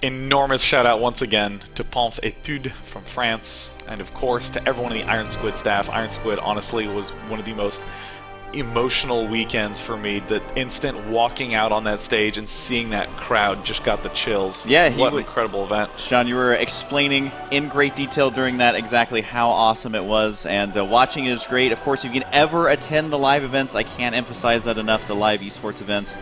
enormous shout out once again to Ponf Etude from France, and of course to everyone in the Iron Squid staff. Iron Squid honestly was one of the most emotional weekends for me. The instant walking out on that stage and seeing that crowd just got the chills. Yeah, what an incredible event. Sean, you were explaining in great detail during that exactly how awesome it was, and watching it is great. Of course, if you can ever attend the live events, I can't emphasize that enough. The live esports events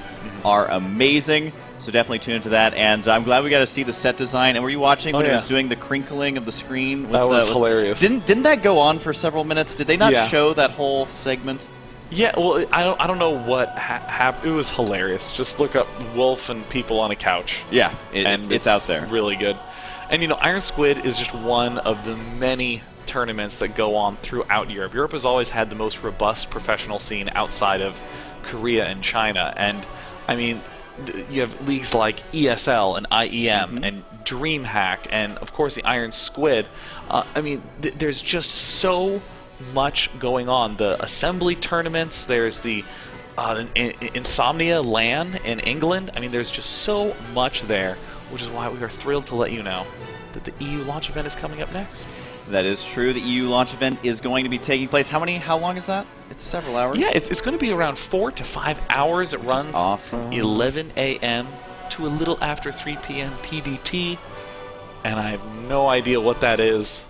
are amazing, so definitely tune into that. And I'm glad we got to see the set design. And were you watching when it was doing the crinkling of the screen? With that was hilarious. Didn't that go on for several minutes? Did they not show that whole segment? Yeah, well, I don't know what happened. It was hilarious. Just look up Wolf and people on a couch. Yeah, it's out there. Really good. And, you know, Iron Squid is just one of the many tournaments that go on throughout Europe. Europe has always had the most robust professional scene outside of Korea and China. And, I mean, you have leagues like ESL and IEM and DreamHack and, of course, the Iron Squid. I mean, there's just so much going on. The assembly tournaments, there's the Insomnia LAN in England. I mean, there's just so much there, which is why we are thrilled to let you know that the EU launch event is coming up next. That is true. The EU launch event is going to be taking place. How long is that? It's several hours. Yeah, it's going to be around 4 to 5 hours. It runs awesome. 11 a.m. to a little after 3 p.m. PDT, and I have no idea what that is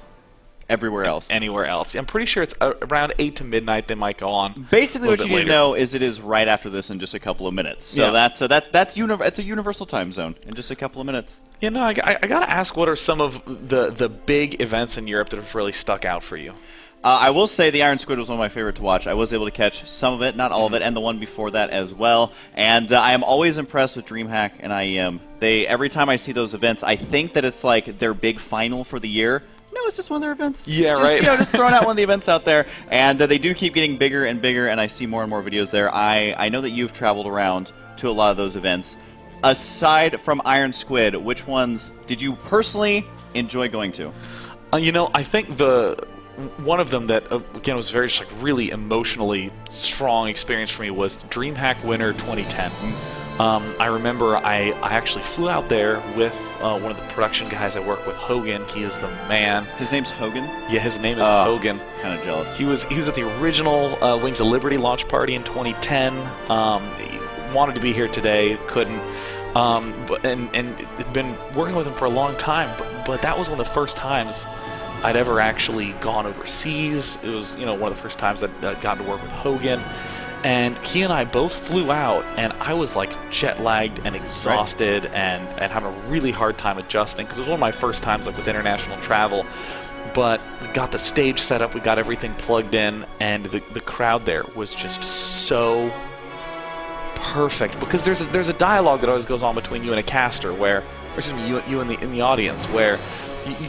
everywhere else. Anywhere else. I'm pretty sure it's around 8 to midnight they might go on. Basically what you need to know is it is right after this in just a couple of minutes. So that's it's a universal time zone in just a couple of minutes. You know, I got to ask, what are some of the big events in Europe that have really stuck out for you? I will say the Iron Squid was one of my favorite to watch. I was able to catch some of it, not all of it, and the one before that as well. And I am always impressed with DreamHack and IEM. Every time I see those events, I think that it's like their big final for the year. No, it's just one of their events. Yeah, right. You know, just throwing out one of the events out there. And they do keep getting bigger and bigger, and I see more and more videos there. I know that you've traveled around to a lot of those events. Aside from Iron Squid, which ones did you personally enjoy going to? You know, I think one of them that, again, was very really emotionally strong experience for me was DreamHack Winter 2010. I remember I actually flew out there with one of the production guys I work with, Hogan. He is the man. His name's Hogan? Yeah, his name is Hogan. Kind of jealous. He was at the original Wings of Liberty launch party in 2010. He wanted to be here today, couldn't. And had been working with him for a long time, but that was one of the first times I'd ever actually gone overseas. It was, you know, one of the first times I'd gotten to work with Hogan. And he and I both flew out, and I was like jet-lagged and exhausted and having a really hard time adjusting, because it was one of my first times like with international travel. But we got the stage set up, we got everything plugged in, and the crowd there was just so perfect, because there's a dialogue that always goes on between you and a caster, or excuse me, you and the audience, where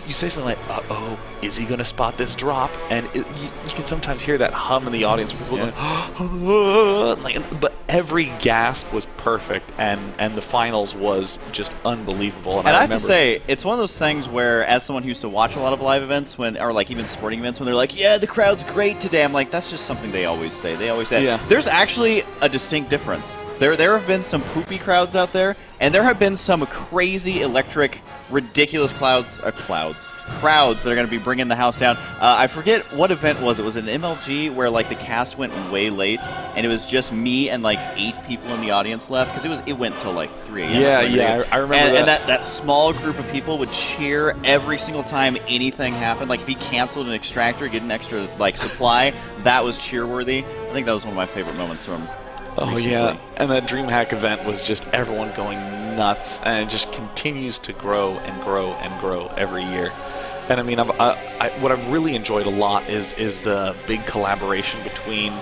you say something like, "Uh-oh, is he going to spot this drop?" And you can sometimes hear that hum in the audience, people going, "Oh," but every gasp was perfect, and the finals was just unbelievable. And I have to say, it's one of those things where, as someone who used to watch a lot of live events, or like even sporting events, when they're like, "Yeah, the crowd's great today," I'm like, that's just something they always say. They always say. Yeah. There's actually a distinct difference. There have been some poopy crowds out there, and there have been some crazy, electric, ridiculous crowds that are going to be bringing the house down. I forget what event was. It was an MLG where like the cast went way late, and it was just me and like 8 people in the audience left, because it went till like 3 a.m. Yeah, I remember that. And that small group of people would cheer every single time anything happened. Like if he canceled an extractor, get an extra like supply, that was cheer-worthy. I think that was one of my favorite moments from. Oh recently. yeah, and that DreamHack event was just everyone going nuts, and it just continues to grow and grow and grow every year. And I mean, what I've really enjoyed a lot is the big collaboration between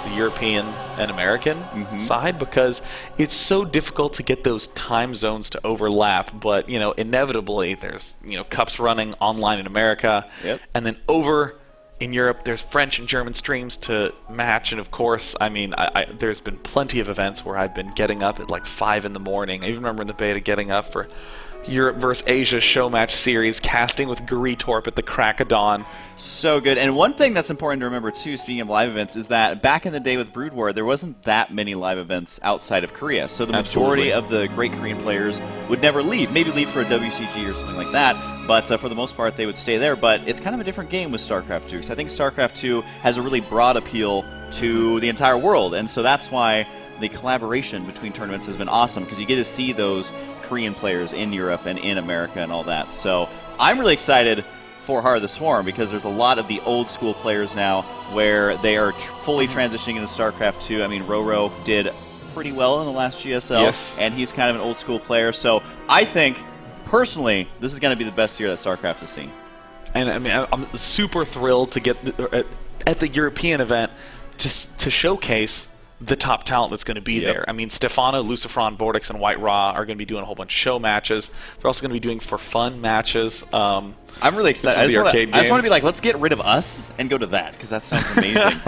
the European and American side, because it's so difficult to get those time zones to overlap. But you know, inevitably, there's cups running online in America, and then over in Europe, there's French and German streams to match, and of course, I mean, there's been plenty of events where I've been getting up at like 5 in the morning. I even remember in the beta getting up for Europe versus Asia show match series, casting with Guritorp at the crack of dawn. So good. And one thing that's important to remember, too, speaking of live events, is that back in the day with Brood War, there wasn't that many live events outside of Korea. So the majority of the great Korean players would never leave. Maybe leave for a WCG or something like that. But for the most part, they would stay there. But it's kind of a different game with StarCraft 2. So I think StarCraft 2 has a really broad appeal to the entire world. And so that's why the collaboration between tournaments has been awesome, because you get to see those Korean players in Europe and in America and all that. So I'm really excited for Heart of the Swarm, because there's a lot of the old school players now where they are fully transitioning into StarCraft 2. I mean, Roro did pretty well in the last GSL, yes, and he's kind of an old school player. So I think, personally, this is going to be the best year that StarCraft has seen. And I mean, I'm super thrilled to get at the European event to showcase the top talent that's going to be there. I mean, Stefano, Lucifron, Vortex, and White Raw are going to be doing a whole bunch of show matches. They're also going to be doing for fun matches. I'm really excited. I just want to be like, let's get rid of us and go to that, because that sounds amazing.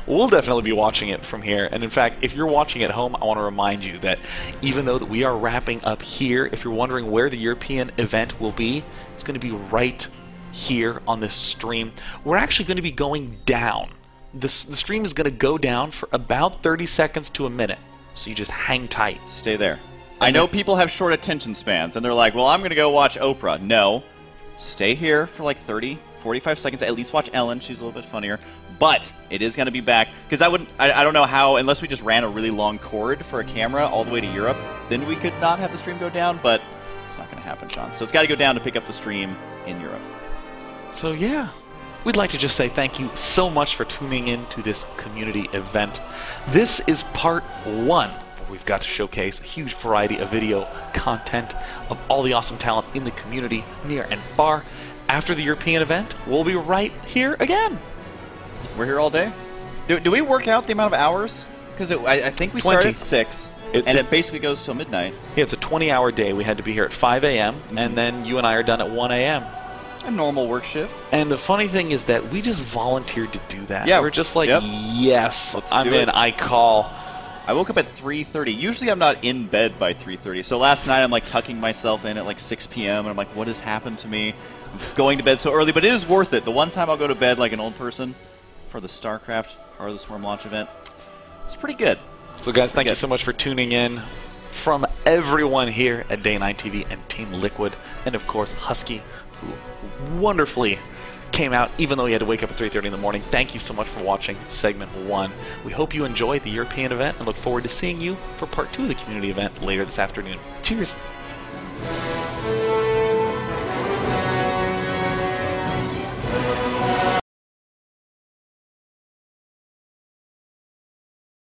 We'll definitely be watching it from here. And in fact, if you're watching at home, I want to remind you that even though that we are wrapping up here, if you're wondering where the European event will be, it's going to be right here on this stream. We're actually going to be going down. The stream is going to go down for about 30 seconds to a minute, so you just hang tight. Stay there. I know people have short attention spans, and they're like, well, I'm going to go watch Oprah. No. Stay here for like 30, 45 seconds. At least watch Ellen. She's a little bit funnier. But it is going to be back, because I don't know how, unless we just ran a really long cord for a camera all the way to Europe, then we could not have the stream go down, but it's not going to happen, John. So it's got to go down to pick up the stream in Europe. So yeah. We'd like to just say thank you so much for tuning in to this community event. This is part 1, where we've got to showcase a huge variety of video content of all the awesome talent in the community, near and far. After the European event, we'll be right here again. We're here all day? Do we work out the amount of hours? Because I think we 20. started at 6, and it basically goes till midnight. Yeah, it's a 20-hour day. We had to be here at 5 a.m., and then you and I are done at 1 a.m. A normal work shift. And the funny thing is that we just volunteered to do that. Yeah, we're just like, yes, I'm in, I call. I woke up at 3:30. Usually I'm not in bed by 3:30. So last night I'm like tucking myself in at like 6 p.m. and I'm like, what has happened to me? I'm going to bed so early, but it is worth it. The one time I'll go to bed like an old person for the StarCraft Heart of the Swarm launch event, it's pretty good. So guys, thank you so much for tuning in. From everyone here at Day 9 TV and TeamLiquid, and of course Husky, who wonderfully came out even though he had to wake up at 3:30 in the morning. Thank you so much for watching segment 1. We hope you enjoyed the European event and look forward to seeing you for part 2 of the community event later this afternoon. Cheers!